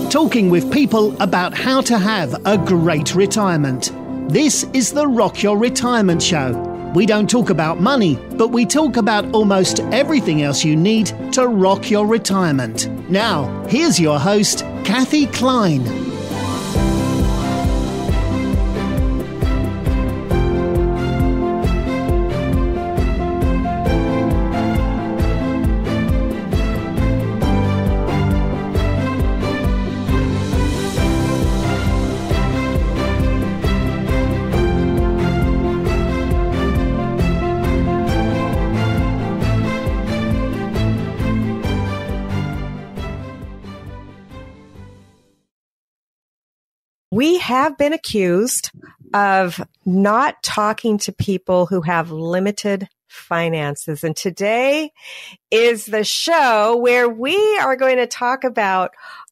talking with people about how to have a great retirement. This is the Rock Your Retirement Show. We don't talk about money, but we talk about almost everything else you need to rock your retirement. Now, here's your host, Kathe Kline. We have been accused of not talking to people who have limited finances. And today is the show where we are going to talk about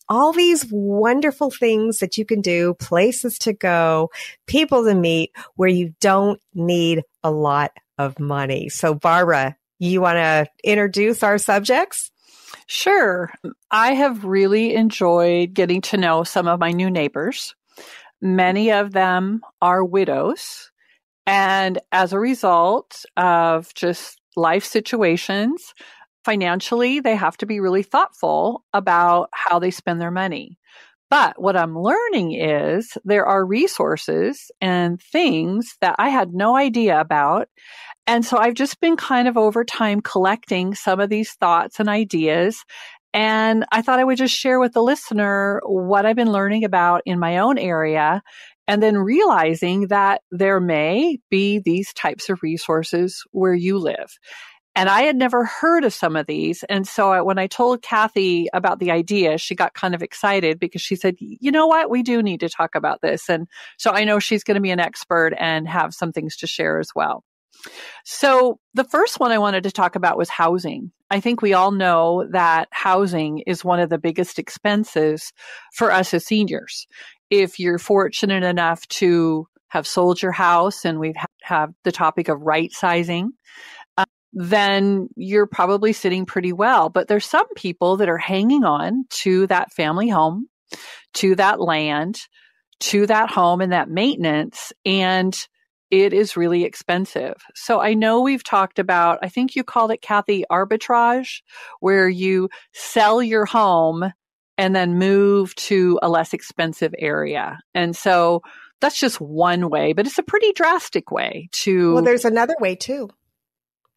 all these wonderful things that you can do, places to go, people to meet where you don't need a lot of money. So Barbara, you want to introduce our subjects? Sure. I have really enjoyed getting to know some of my new neighbors. Many of them are widows, and as a result of just life situations, financially, they have to be really thoughtful about how they spend their money. But what I'm learning is there are resources and things that I had no idea about. And so I've just been kind of over time collecting some of these thoughts and ideas. And I thought I would just share with the listener what I've been learning about in my own area, and then realizing that there may be these types of resources where you live. And I had never heard of some of these. And so when I told Kathe about the idea, she got kind of excited because she said, you know what, we do need to talk about this. And so I know she's going to be an expert and have some things to share as well. So the first one I wanted to talk about was housing. I think we all know that housing is one of the biggest expenses for us as seniors. If you're fortunate enough to have sold your house, and we've have the topic of right sizing, then you're probably sitting pretty well. But there's some people that are hanging on to that family home, to that land, to that home and that maintenance, and it is really expensive. So I know we've talked about, I think you called it, Kathe, arbitrage, where you sell your home and then move to a less expensive area. And so that's just one way, but it's a pretty drastic way to... Well, there's another way too.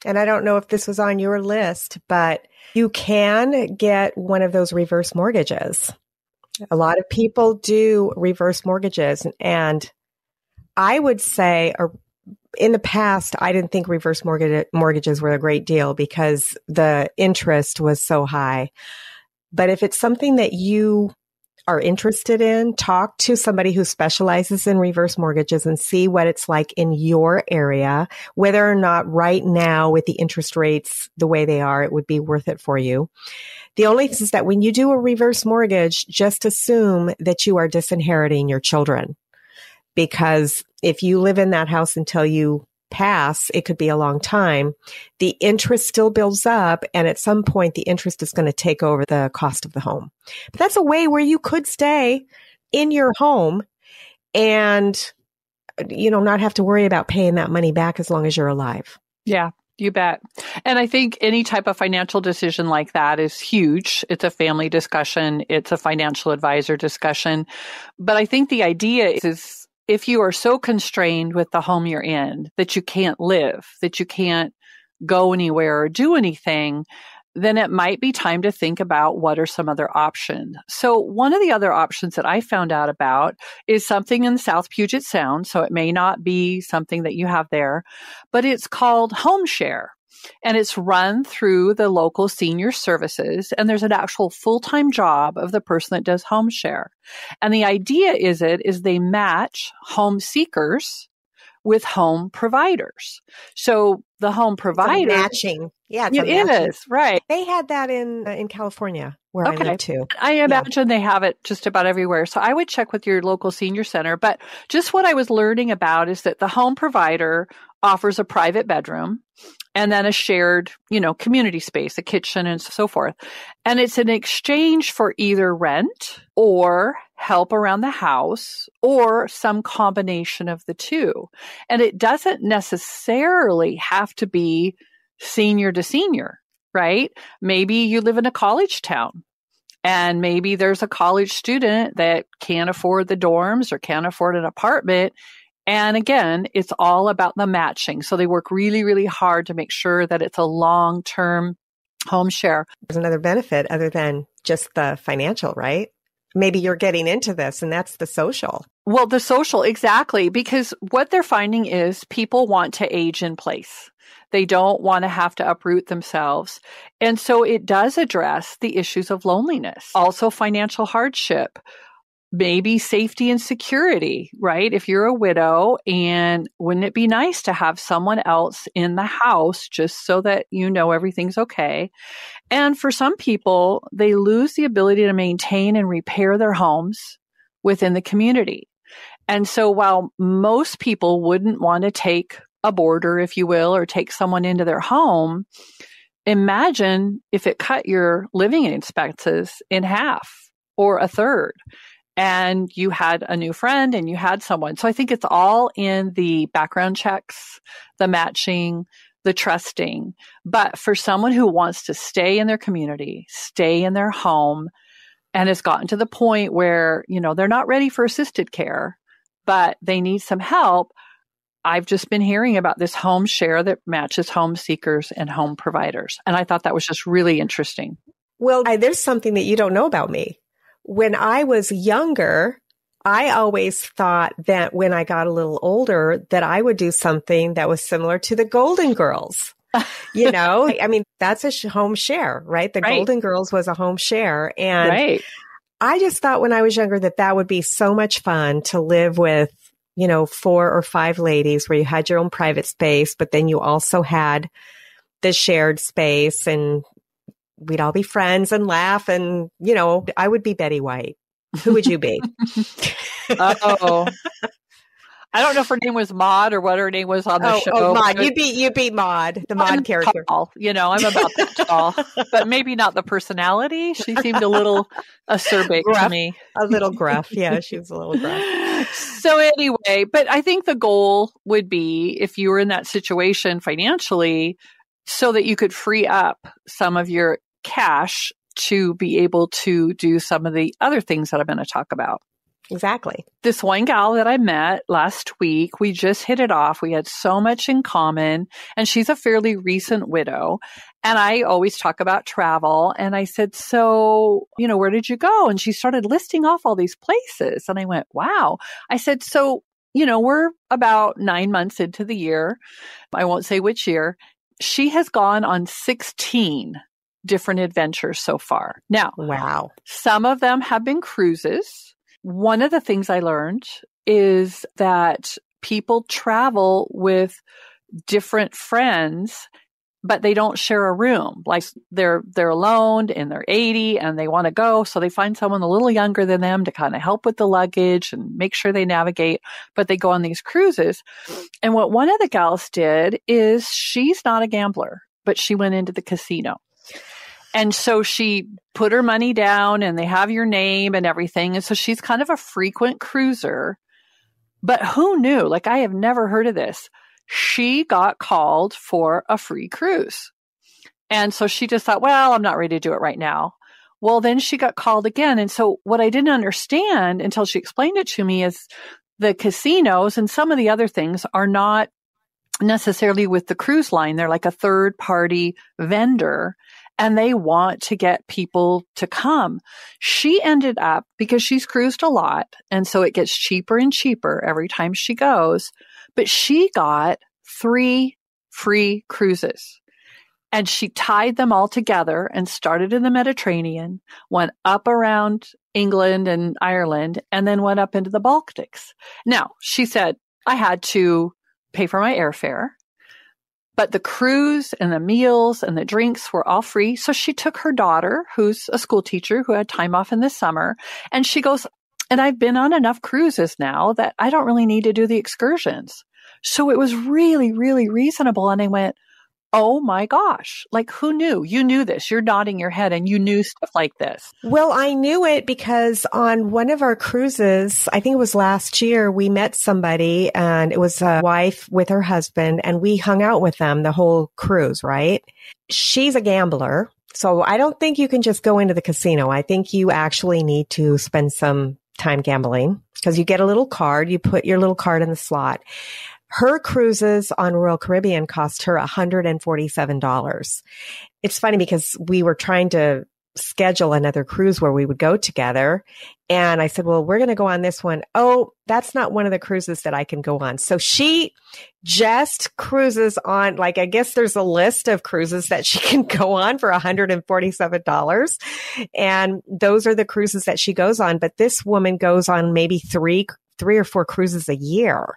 And I don't know if this was on your list, but you can get one of those reverse mortgages. A lot of people do reverse mortgages, and I would say, or in the past, I didn't think reverse mortgages were a great deal because the interest was so high. But if it's something that you are interested in, talk to somebody who specializes in reverse mortgages and see what it's like in your area, whether or not right now with the interest rates the way they are, it would be worth it for you. The only thing is that when you do a reverse mortgage, just assume that you are disinheriting your children. Because if you live in that house until you pass, it could be a long time. The interest still builds up, and at some point, the interest is going to take over the cost of the home. But that's a way where you could stay in your home and, not have to worry about paying that money back as long as you're alive. Yeah. You bet. And I think any type of financial decision like that is huge. It's a family discussion. It's a financial advisor discussion. But I think the idea is if you are so constrained with the home you're in that you can't live, that you can't go anywhere or do anything, then it might be time to think about what are some other options. So one of the other options that I found out about is something in South Puget Sound. So it may not be something that you have there, but it's called Home Share. And it's run through the local senior services. And there's an actual full-time job of the person that does home share. And the idea is they match home seekers with home providers. So the home provider... matching. Yeah, it is, right. They had that in California where I live too. I imagine they have it just about everywhere. So I would check with your local senior center. But just what I was learning about is that the home provider offers a private bedroom. and then a shared, community space, a kitchen and so forth. And it's in exchange for either rent or help around the house or some combination of the two. And it doesn't necessarily have to be senior to senior, right? Maybe you live in a college town. And maybe there's a college student that can't afford the dorms or can't afford an apartment. And again, it's all about the matching. So they work really, really hard to make sure that it's a long-term home share. There's another benefit other than just the financial, right? Maybe you're getting into this and that's the social. Well, the social, exactly. Because what they're finding is people want to age in place. They don't want to have to uproot themselves. And so it does address the issues of loneliness, also financial hardship, maybe safety and security, right? If you're a widow, and wouldn't it be nice to have someone else in the house just so that everything's okay? And for some people, they lose the ability to maintain and repair their homes within the community. And so while most people wouldn't want to take a boarder, if you will, or take someone into their home, imagine if it cut your living expenses in half or a third, and you had a new friend and you had someone. So I think it's all in the background checks, the matching, the trusting. But for someone who wants to stay in their community, stay in their home, and has gotten to the point where, they're not ready for assisted care, but they need some help, I've just been hearing about this home share that matches home seekers and home providers. And I thought that was just really interesting. Well, there's something that you don't know about me. When I was younger, I always thought that when I got a little older, that I would do something that was similar to the Golden Girls. I mean, that's a home share, right? The Golden Girls was a home share. And I just thought when I was younger that would be so much fun to live with 4 or 5 ladies where you had your own private space, but then you also had the shared space, and we'd all be friends and laugh. And, I would be Betty White. Who would you be? Oh, I don't know if her name was Maud or what her name was on the show. Oh, Maud. You'd be Maud, the Maud character. Tall. I'm about that tall, but maybe not the personality. She seemed a little acerbic to me. A little gruff. Yeah, she was a little gruff. So anyway, but I think the goal would be, if you were in that situation financially, so that you could free up some of your cash to be able to do some of the other things that I'm going to talk about. Exactly. This one gal that I met last week, we just hit it off. We had so much in common, and she's a fairly recent widow. And I always talk about travel. And I said, so, where did you go? And she started listing off all these places. And I went, wow. I said, so, we're about 9 months into the year. I won't say which year. She has gone on 16 different adventures so far. Now, wow. Some of them have been cruises. One of the things I learned is that people travel with different friends, but they don't share a room. Like they're alone and they're 80 and they want to go. So they find someone a little younger than them to kind of help with the luggage and make sure they navigate, but they go on these cruises. And what one of the gals did is, she's not a gambler, but she went into the casino. And so she put her money down, and they have your name and everything. And so she's kind of a frequent cruiser. But who knew? Like, I have never heard of this. She got called for a free cruise. And so she just thought, well, I'm not ready to do it right now. Well, then she got called again. And so what I didn't understand until she explained it to me is the casinos and some of the other things are not necessarily with the cruise line. They're like a third party vendor, and they want to get people to come. She ended up, because she's cruised a lot, and so it gets cheaper and cheaper every time she goes, but she got 3 free cruises. And she tied them all together and started in the Mediterranean, went up around England and Ireland, and then went up into the Baltics. Now, she said, I had to pay for my airfare, but the cruise and the meals and the drinks were all free. So she took her daughter, who's a school teacher who had time off in the summer, and she goes, and I've been on enough cruises now that I don't really need to do the excursions. So it was really, really reasonable. And I went, oh my gosh, like who knew? You knew this. You're nodding your head and you knew stuff like this. Well, I knew it because on one of our cruises, I think it was last year, we met somebody and it was a wife with her husband and we hung out with them the whole cruise, right? She's a gambler. So I don't think you can just go into the casino. I think you actually need to spend some time gambling because you get a little card. You put your little card in the slot. Her cruises on Royal Caribbean cost her $147. It's funny because we were trying to schedule another cruise where we would go together. And I said, well, we're going to go on this one. Oh, that's not one of the cruises that I can go on. So she just cruises on, like, I guess there's a list of cruises that she can go on for $147. And those are the cruises that she goes on. But this woman goes on maybe three or four cruises a year.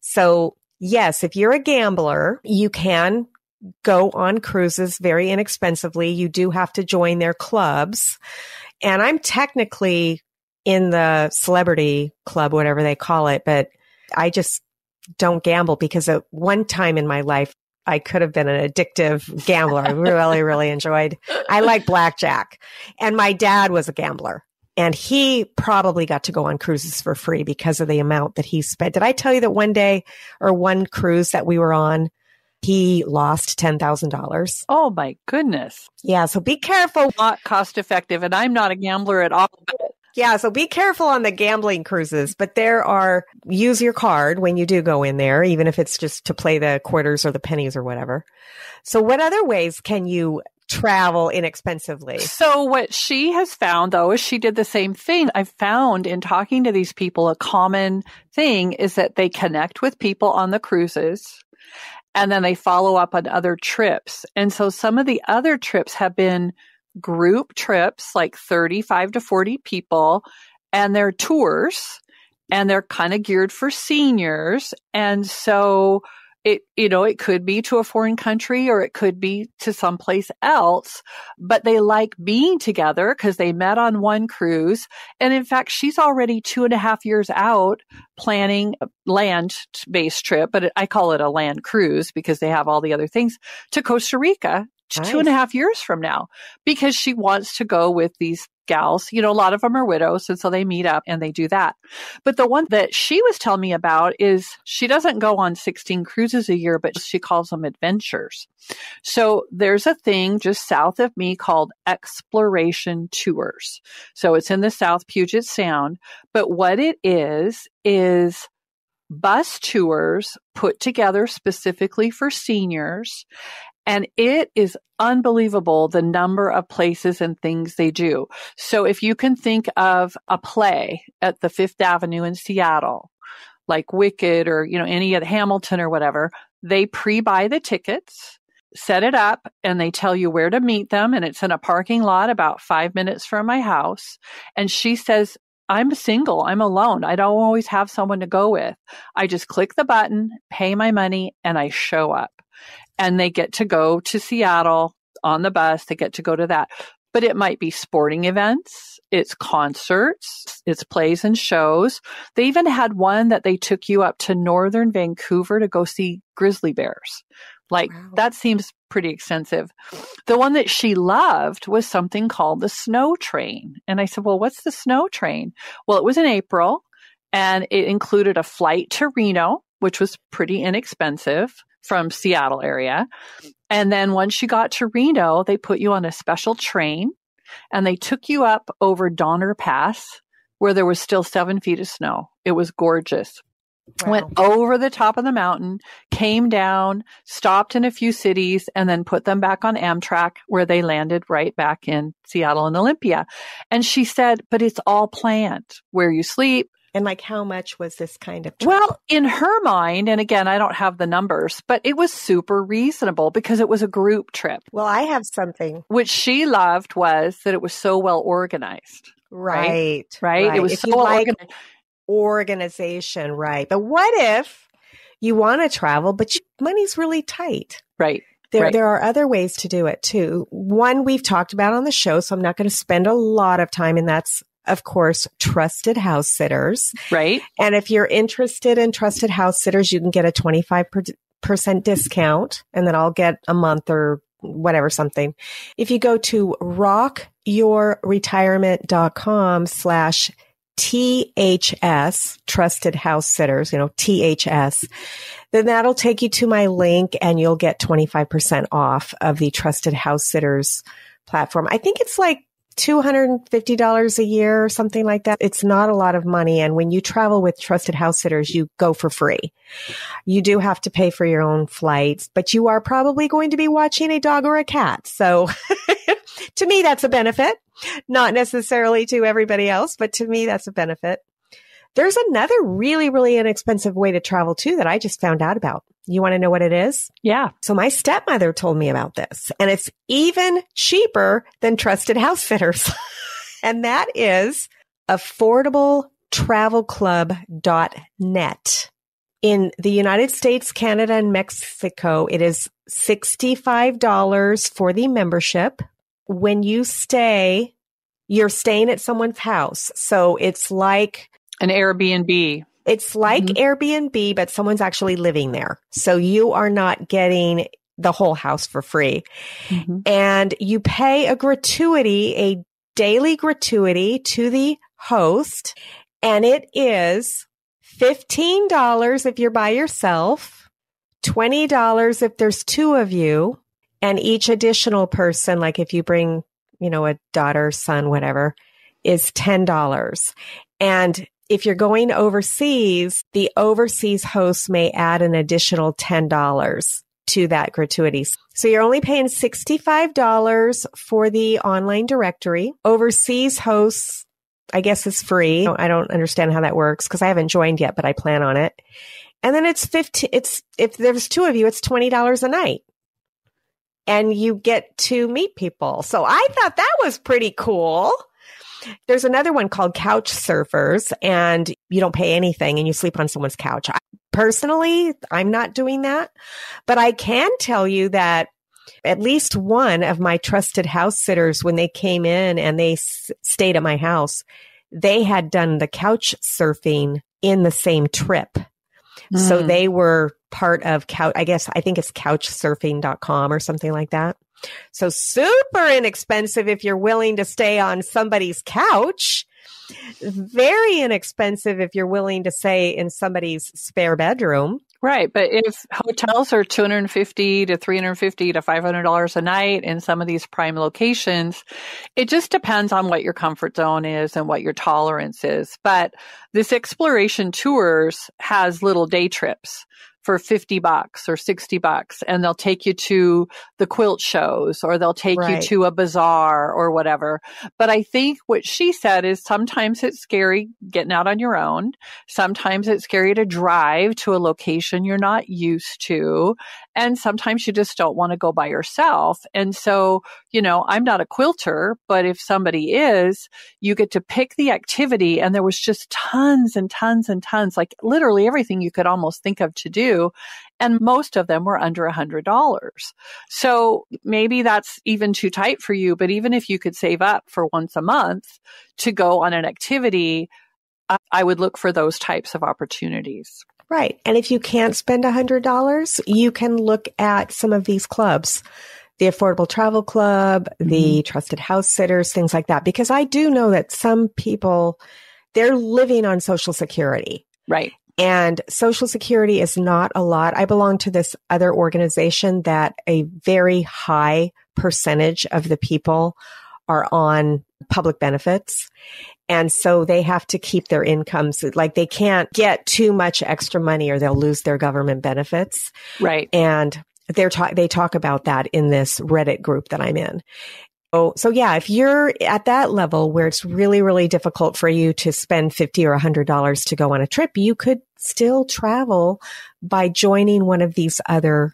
So yes, if you're a gambler, you can go on cruises very inexpensively. You do have to join their clubs. And I'm technically in the celebrity club, whatever they call it, but I just don't gamble because at one time in my life, I could have been an addictive gambler. I really, really enjoyed. I like blackjack. And my dad was a gambler. And he probably got to go on cruises for free because of the amount that he spent. Did I tell you that one day or one cruise that we were on, he lost $10,000? Oh my goodness. Yeah. So be careful. Not cost effective. And I'm not a gambler at all. Yeah. So be careful on the gambling cruises, but use your card when you do go in there, even if it's just to play the quarters or the pennies or whatever. So what other ways can you travel inexpensively? So what she has found, though, is she did the same thing. I've found in talking to these people, a common thing is that they connect with people on the cruises and then they follow up on other trips. And so some of the other trips have been group trips, like 35 to 40 people, and they're tours and they're kind of geared for seniors. And so it could be to a foreign country or it could be to someplace else, but they like being together because they met on one cruise. And in fact, she's already 2.5 years out planning a land-based trip, but I call it a land cruise because they have all the other things, to Costa Rica Nice. 2.5 years from now, because she wants to go with these gals. A lot of them are widows, and so they meet up and they do that. But the one that she was telling me about is she doesn't go on 16 cruises a year, but she calls them adventures. So there's a thing just south of me called exploration tours. So it's in the South Puget Sound, but what it is bus tours put together specifically for seniors. And it is unbelievable the number of places and things they do. So if you can think of a play at the Fifth Avenue in Seattle, like Wicked or, any of the Hamilton or whatever, they pre-buy the tickets, set it up, and they tell you where to meet them. And it's in a parking lot about 5 minutes from my house. And she says, I'm single. I'm alone. I don't always have someone to go with. I just click the button, pay my money, and I show up. And they get to go to Seattle on the bus. They get to go to that. But it might be sporting events. It's concerts. It's plays and shows. They even had one that they took you up to northern Vancouver to go see grizzly bears. Wow. That seems pretty extensive. The one that she loved was something called the snow train. And I said, well, what's the snow train? Well, it was in April and it included a flight to Reno, which was pretty inexpensive, from Seattle area. And then once you got to Reno, they put you on a special train and they took you up over Donner Pass where there was still 7 feet of snow. It was gorgeous. Wow. Went over the top of the mountain, came down, stopped in a few cities, and then put them back on Amtrak where they landed right back in Seattle and Olympia. And she said, but it's all planned, where you sleep. And how much was this kind of trip? Well, in her mind, and again, I don't have the numbers, but it was super reasonable because it was a group trip. Well, I have something. Which she loved was that it was so well organized. Right. It was so well organized. Organization, right. But what if you want to travel, but money's really tight? Right. There are other ways to do it too. One we've talked about on the show, so I'm not going to spend a lot of time, and that's, of course, trusted house sitters. Right. And if you're interested in trusted house sitters, you can get a 25% 20% discount, and then I'll get a month or whatever, something. If you go to rockyourretirement.com/THS, Trusted House Sitters, THS, then that'll take you to my link and you'll get 25% off of the Trusted House Sitters platform. I think it's like $250 a year or something like that. It's not a lot of money. And when you travel with Trusted House Sitters, you go for free. You do have to pay for your own flights, but you are probably going to be watching a dog or a cat. So to me, that's a benefit. Not necessarily to everybody else, but to me, that's a benefit. There's another really, really inexpensive way to travel too that I just found out about. You want to know what it is? Yeah. So my stepmother told me about this, and it's even cheaper than Trusted House Sitters. And that is affordabletravelclub.net. In the United States, Canada, and Mexico, it is $65 for the membership. When you stay, you're staying at someone's house. So it's like an Airbnb. It's like Airbnb, but someone's actually living there. So you are not getting the whole house for free. And you pay a gratuity, a daily gratuity to the host. And it is $15 if you're by yourself, $20 if there's two of you, and each additional person, like if you bring, a daughter, son, whatever, is $10. And if you're going overseas, the overseas host may add an additional $10 to that gratuity. So you're only paying $65 for the online directory. Overseas hosts, I guess, is free. I don't understand how that works because I haven't joined yet, but I plan on it. And then it's if there's two of you, it's $20 a night. And you get to meet people. So I thought that was pretty cool. There's another one called Couch Surfers, and you don't pay anything and you sleep on someone's couch. Personally, I'm not doing that, but I can tell you that at least one of my trusted house sitters, when they came in and they stayed at my house, they had done the couch surfing in the same trip. So they were part of I think it's couchsurfing.com or something like that. So super inexpensive if you're willing to stay on somebody's couch. Very inexpensive if you're willing to stay in somebody's spare bedroom. Right. But if hotels are $250 to $350 to $500 a night in some of these prime locations, it just depends on what your comfort zone is and what your tolerance is. But this Exploration Tours has little day trips for $50 or $60, and they'll take you to the quilt shows, or they'll take you to a bazaar or whatever. But I think what she said is sometimes it's scary getting out on your own. Sometimes it's scary to drive to a location you're not used to. And sometimes you just don't want to go by yourself. And so, I'm not a quilter, but if somebody is, you get to pick the activity. And there was just tons and tons and tons, like literally everything you could almost think of to do. And most of them were under $100. So maybe that's even too tight for you. But even if you could save up for once a month to go on an activity, I would look for those types of opportunities. Right. And if you can't spend $100, you can look at some of these clubs, the Affordable Travel Club, the Trusted House Sitters, things like that. Because I do know that some people, they're living on Social Security. Right. And Social Security is not a lot. I belong to this other organization that a very high percentage of the people are on public benefits. And so they have to keep their incomes, like they can't get too much extra money or they'll lose their government benefits. Right. And they talk about that in this Reddit group that I'm in. So yeah, if you're at that level where it's really, really difficult for you to spend $50 or $100 to go on a trip, you could still travel by joining one of these other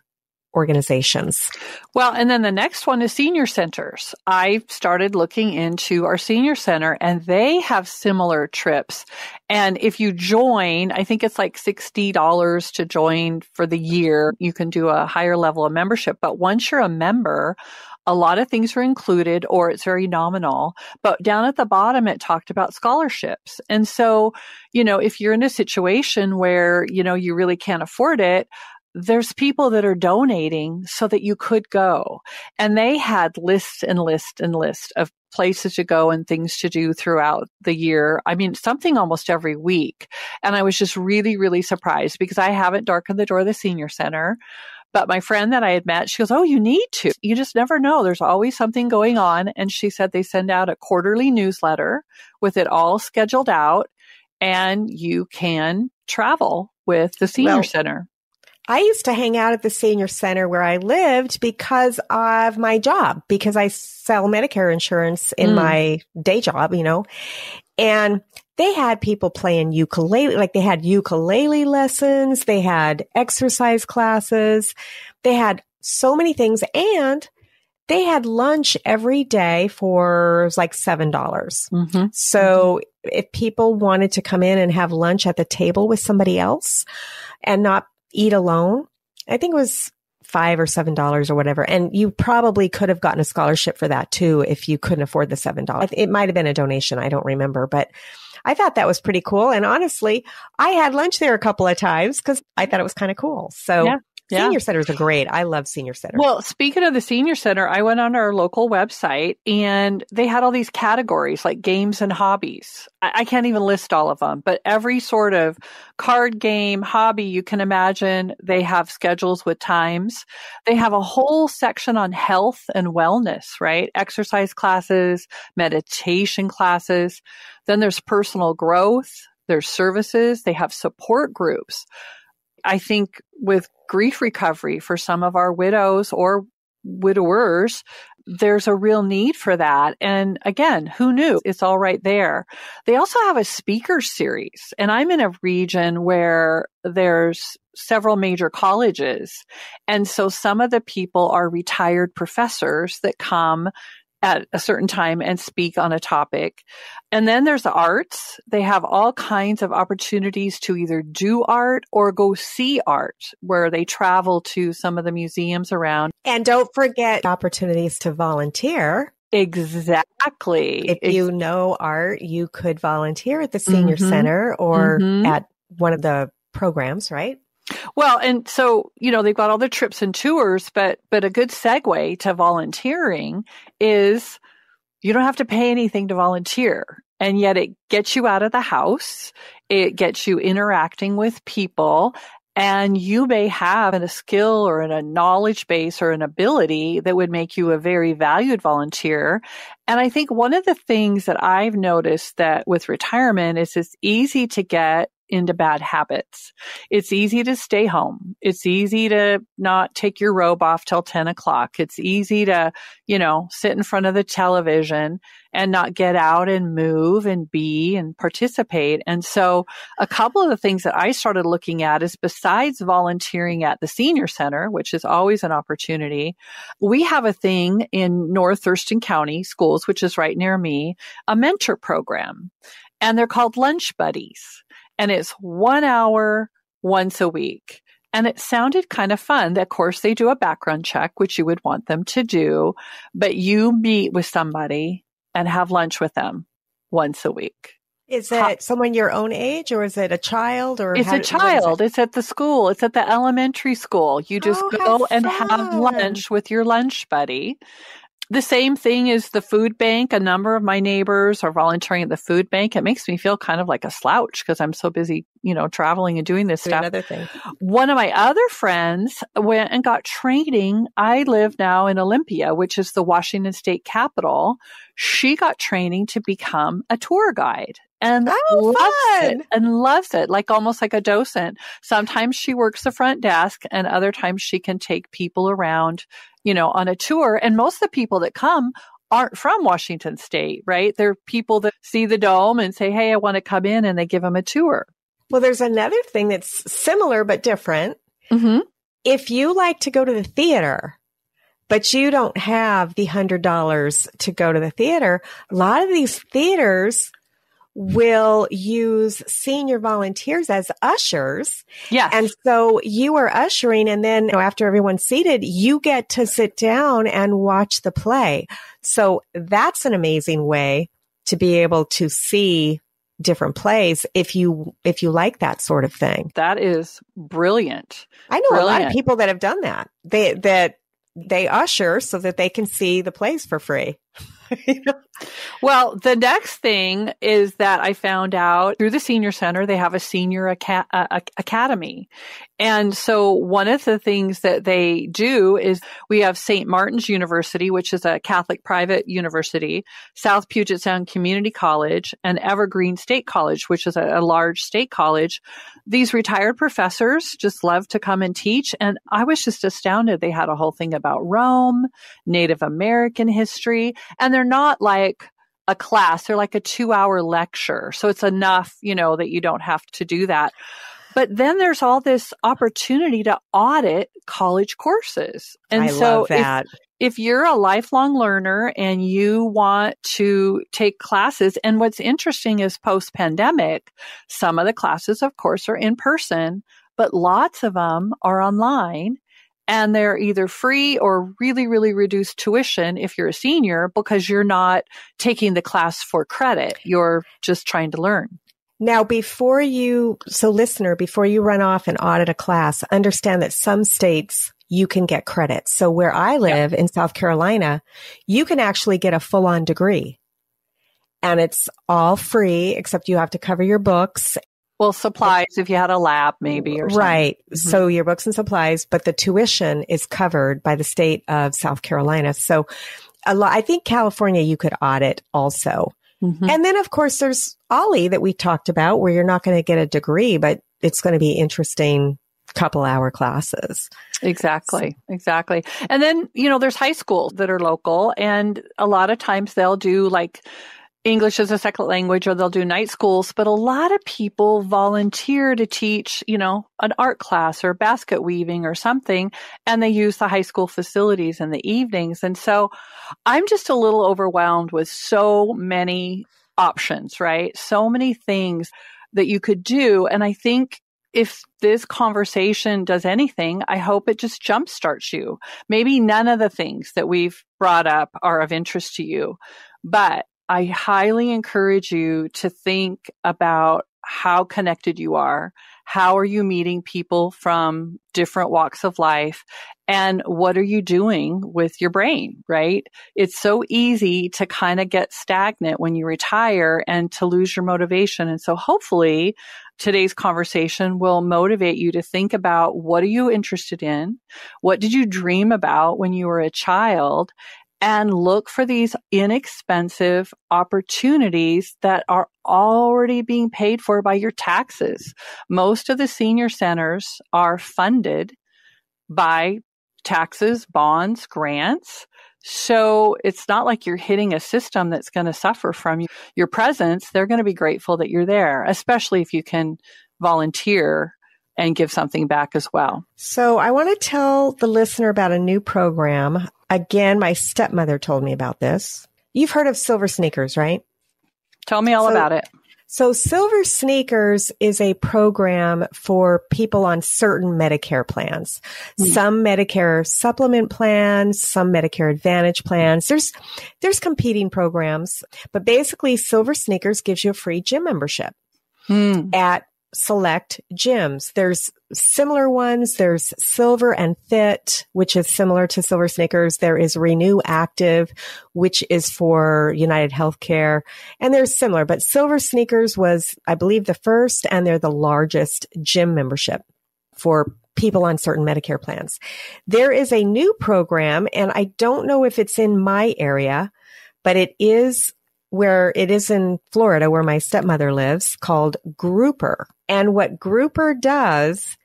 organizations. Well, and then the next one is senior centers. I started looking into our senior center and they have similar trips. And if you join, I think it's like $60 to join for the year. You can do a higher level of membership. But once you're a member, a lot of things are included or it's very nominal. But down at the bottom, it talked about scholarships. And so, if you're in a situation where, you really can't afford it, there's people that are donating so that you could go. And they had lists and lists and lists of places to go and things to do throughout the year. I mean, something almost every week. And I was just really, really surprised because I haven't darkened the door of the senior center. But my friend that I had met, she goes, oh, you need to. You just never know. There's always something going on. And she said they send out a quarterly newsletter with it all scheduled out, and you can travel with the senior center. I used to hang out at the senior center where I lived because of my job, because I sell Medicare insurance in my day job, you know, and they had people playing ukulele, like they had ukulele lessons, they had exercise classes, they had so many things, and they had lunch every day for like $7. Mm-hmm. So if people wanted to come in and have lunch at the table with somebody else and not eat alone, I think it was $5 or $7 or whatever. And you probably could have gotten a scholarship for that too if you couldn't afford the $7. It might have been a donation. I don't remember, but I thought that was pretty cool. And honestly, I had lunch there a couple of times because I thought it was kind of cool. So senior centers are great. I love senior centers. Well, speaking of the senior center, I went on our local website and they had all these categories like games and hobbies. I can't even list all of them, but every sort of card game, hobby you can imagine, they have schedules with times. They have a whole section on health and wellness, right? Exercise classes, meditation classes. Then there's personal growth. There's services. They have support groups. I think with grief recovery for some of our widows or widowers, there's a real need for that. And again, who knew? It's all right there. They also have a speaker series, and I'm in a region where there's several major colleges. And so some of the people are retired professors that come at a certain time and speak on a topic. And then there's the arts. They have all kinds of opportunities to either do art or go see art, where they travel to some of the museums around. And don't forget opportunities to volunteer. Exactly. If you know art, you could volunteer at the senior center or at one of the programs, right? Well, and so, you know, they've got all the trips and tours, but a good segue to volunteering is you don't have to pay anything to volunteer. And yet it gets you out of the house. It gets you interacting with people. And you may have a skill or a knowledge base or an ability that would make you a very valued volunteer. And I think one of the things that I've noticed that with retirement is it's easy to get into bad habits. It's easy to stay home. It's easy to not take your robe off till 10 o'clock. It's easy to, you know, sit in front of the television and not get out and move and be and participate. And so a couple of the things that I started looking at is besides volunteering at the senior center, which is always an opportunity, we have a thing in North Thurston County Schools, which is right near me, a mentor program. And they're called Lunch Buddies. And it's 1 hour once a week. And it sounded kind of fun. Of course, they do a background check, which you would want them to do, but you meet with somebody and have lunch with them once a week. Is it someone your own age, or is it a child? Or it's a child. It's at the school. It's at the elementary school. You just go and have lunch with your lunch buddy. The same thing is the food bank. A number of my neighbors are volunteering at the food bank. It makes me feel kind of like a slouch because I'm so busy, you know, traveling and doing this stuff. Another thing. One of my other friends went and got training. I live now in Olympia, which is the Washington State capital. She got training to become a tour guide. And loves it, like almost like a docent. Sometimes she works the front desk and other times she can take people around, you know, on a tour. And most of the people that come aren't from Washington State, right? They're people that see the dome and say, hey, I want to come in, and they give them a tour. Well, there's another thing that's similar but different. Mm-hmm. If you like to go to the theater, but you don't have the $100 to go to the theater, a lot of these theaters will use senior volunteers as ushers. Yeah. And so you are ushering, and then after everyone's seated, you get to sit down and watch the play. So that's an amazing way to be able to see different plays if you like that sort of thing. That is brilliant. I know a lot of people that have done that. They usher so that they can see the plays for free. You know? Well, the next thing is that I found out through the senior center, they have a senior academy. And so one of the things that they do is we have St. Martin's University, which is a Catholic private university, South Puget Sound Community College, and Evergreen State College, which is a large state college. These retired professors just love to come and teach. And I was just astounded. They had a whole thing about Rome, Native American history, and they're not like a class. They're like a 2-hour lecture. So it's enough, that you don't have to do that. But then there's all this opportunity to audit college courses. And I love that. If you're a lifelong learner and you want to take classes, and what's interesting is post-pandemic, some of the classes, of course, are in person, but lots of them are online. And they're either free or really, really reduced tuition if you're a senior, because you're not taking the class for credit. You're just trying to learn. Now, before you run off and audit a class, understand that some states you can get credit. So where I live in South Carolina, you can actually get a full-on degree. And it's all free, except you have to cover your books. Well, supplies, if you had a lab maybe or something. Right. Mm-hmm. So your books and supplies, but the tuition is covered by the state of South Carolina. So I think California you could audit also. Mm-hmm. And then, of course, there's Ollie that we talked about where you're not going to get a degree, but it's going to be interesting couple-hour classes. Exactly. And then, there's high schools that are local, and a lot of times they'll do like English as a second language, or they'll do night schools, but a lot of people volunteer to teach, an art class or basket weaving or something, and they use the high school facilities in the evenings. And so I'm just a little overwhelmed with so many options, right? So many things that you could do. And I think if this conversation does anything, I hope it just jumpstarts you. Maybe none of the things that we've brought up are of interest to you, but I highly encourage you to think about how connected you are. How are you meeting people from different walks of life? And what are you doing with your brain, right? It's so easy to kind of get stagnant when you retire and to lose your motivation. And so hopefully today's conversation will motivate you to think about, what are you interested in? What did you dream about when you were a child? And look for these inexpensive opportunities that are already being paid for by your taxes. Most of the senior centers are funded by taxes, bonds, grants. So it's not like you're hitting a system that's going to suffer from your presence. They're going to be grateful that you're there, especially if you can volunteer and give something back as well. So I want to tell the listener about a new program. Again, my stepmother told me about this. You've heard of Silver Sneakers, right? Tell me all about it. So Silver Sneakers is a program for people on certain Medicare plans. Some Medicare supplement plans, some Medicare Advantage plans. There's competing programs, but basically Silver Sneakers gives you a free gym membership at select gyms. There's similar ones. There's Silver and Fit, which is similar to Silver Sneakers. There is Renew Active, which is for United Healthcare. And they're similar, but Silver Sneakers was, I believe, the first, and they're the largest gym membership for people on certain Medicare plans. There is a new program, and I don't know if it's in my area, but it is in Florida, where my stepmother lives, called Grouper. And what Grouper does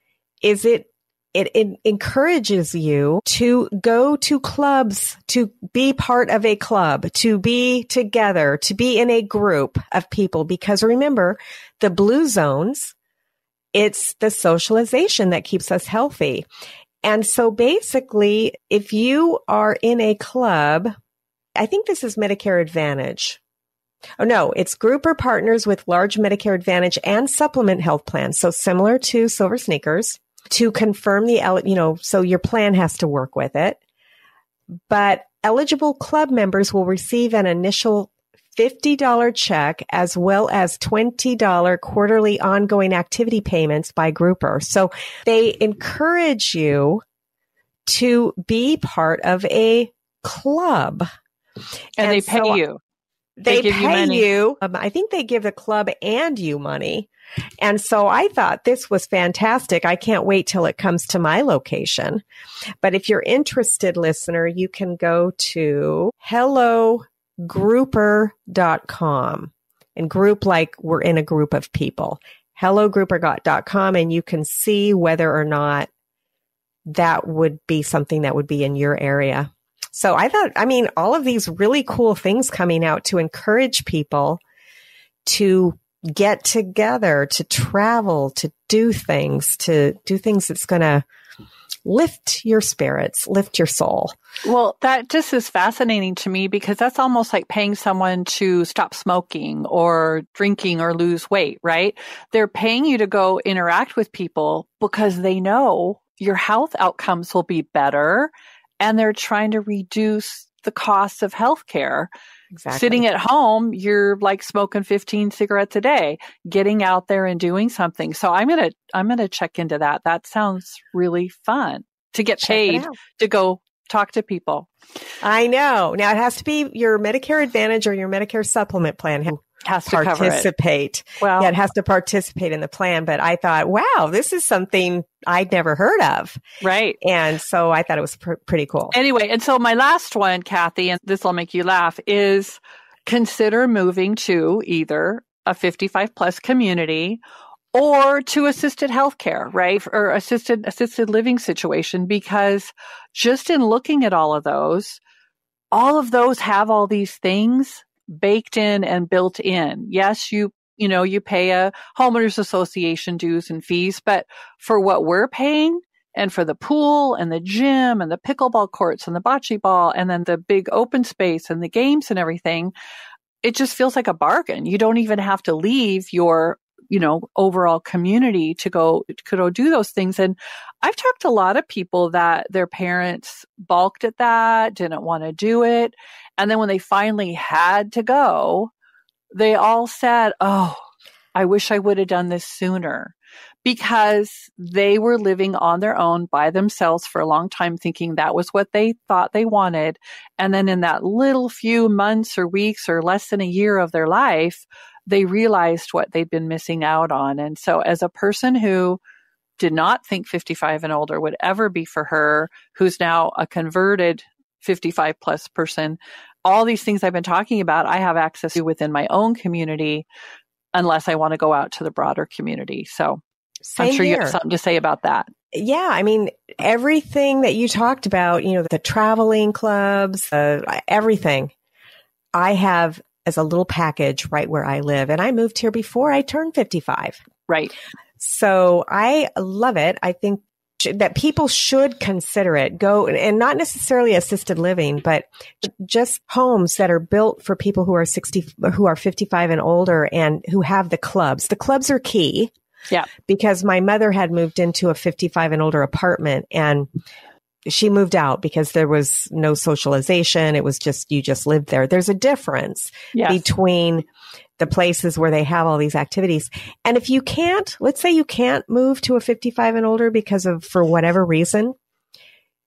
is it encourages you to go to clubs, to be part of a club, to be together, to be in a group of people. Because remember, the blue zones, it's the socialization that keeps us healthy. And so basically, if you are in a club, I think this is Medicare Advantage. Oh, no, it's Grouper partners with large Medicare Advantage and supplement health plans. So similar to Silver Sneakers, to confirm so your plan has to work with it. But eligible club members will receive an initial $50 check as well as $20 quarterly ongoing activity payments by grouper. So they encourage you to be part of a club. And they pay you. They give pay you money. you. I think they give the club and you money. And so I thought this was fantastic. I can't wait till it comes to my location. But if you're interested, listener, you can go to hellogrouper.com and group like we're in a group of people. hellogrouper.com, and you can see whether or not that would be something that would be in your area. So I thought, all of these really cool things coming out to encourage people to get together, to travel, to do things that's going to lift your spirits, lift your soul. Well, that just is fascinating to me because that's almost like paying someone to stop smoking or drinking or lose weight, right? They're paying you to go interact with people because they know your health outcomes will be better, and they're trying to reduce the cost of healthcare. Exactly. Sitting at home, you're like smoking 15 cigarettes a day. Getting out there and doing something. So I'm gonna check into that. That sounds really fun to get paid to go talk to people. I know. Now it has to be your Medicare Advantage or your Medicare Supplement plan has to participate. Well, yeah, it has to participate in the plan. But I thought, wow, this is something I'd never heard of. Right. And so I thought it was pretty cool. Anyway, and so my last one, Kathe, and this will make you laugh, is consider moving to either a 55 plus community or to assisted healthcare, right? Or assisted living situation, because just in looking at all of those have all these things baked in and built in. Yes, you pay a homeowners association dues and fees, but for what we're paying and for the pool and the gym and the pickleball courts and the bocce ball and then the big open space and the games and everything, it just feels like a bargain. You don't even have to leave your overall community to go do those things. And I've talked to a lot of people that their parents balked at that, didn't want to do it. And then when they finally had to go, they all said, "Oh, I wish I would have done this sooner," because they were living on their own by themselves for a long time, thinking that was what they thought they wanted. And then in that little few months or weeks or less than a year of their life, they realized what they'd been missing out on. And so as a person who did not think 55 and older would ever be for her, who's now a converted 55 plus person, all these things I've been talking about, I have access to within my own community, unless I want to go out to the broader community. So I'm sure you have something to say about that. Yeah. Everything that you talked about, the traveling clubs, everything I have as a little package right where I live. And I moved here before I turned 55. Right. So I love it. I think that people should consider it. Go, and not necessarily assisted living, but just homes that are built for people who are 55 and older and who have the clubs. The clubs are key. Yeah. Because my mother had moved into a 55 and older apartment, and she moved out because there was no socialization. It was just, you just lived there. There's a difference between the places where they have all these activities. And if you can't, let's say you can't move to a 55 and older for whatever reason,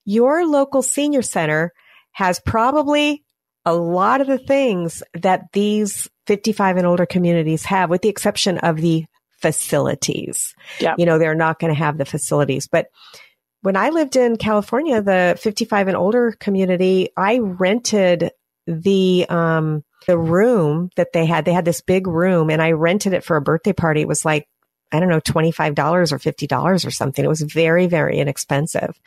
your local senior center has probably a lot of the things that these 55 and older communities have, with the exception of the facilities. Yeah. They're not going to have the facilities. But when I lived in California, the 55 and older community, I rented the room that they had. They had this big room, and I rented it for a birthday party. It was like, I don't know, $25 or $50 or something. It was very, very inexpensive.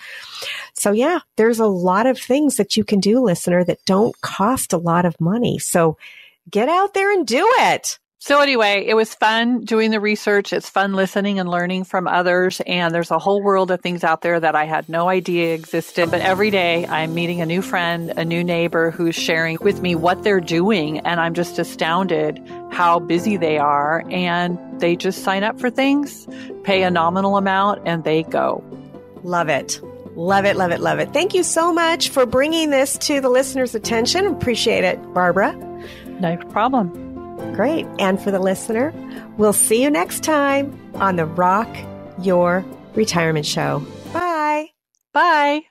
So yeah, there's a lot of things that you can do, listener, that don't cost a lot of money. So get out there and do it. So anyway, it was fun doing the research. It's fun listening and learning from others. And there's a whole world of things out there that I had no idea existed. But every day I'm meeting a new friend, a new neighbor who's sharing with me what they're doing. And I'm just astounded how busy they are. And they just sign up for things, pay a nominal amount, and they go. Love it. Love it, love it, love it. Thank you so much for bringing this to the listeners' attention. Appreciate it, Barbara. No problem. Great. And for the listener, we'll see you next time on the Rock Your Retirement Show. Bye. Bye.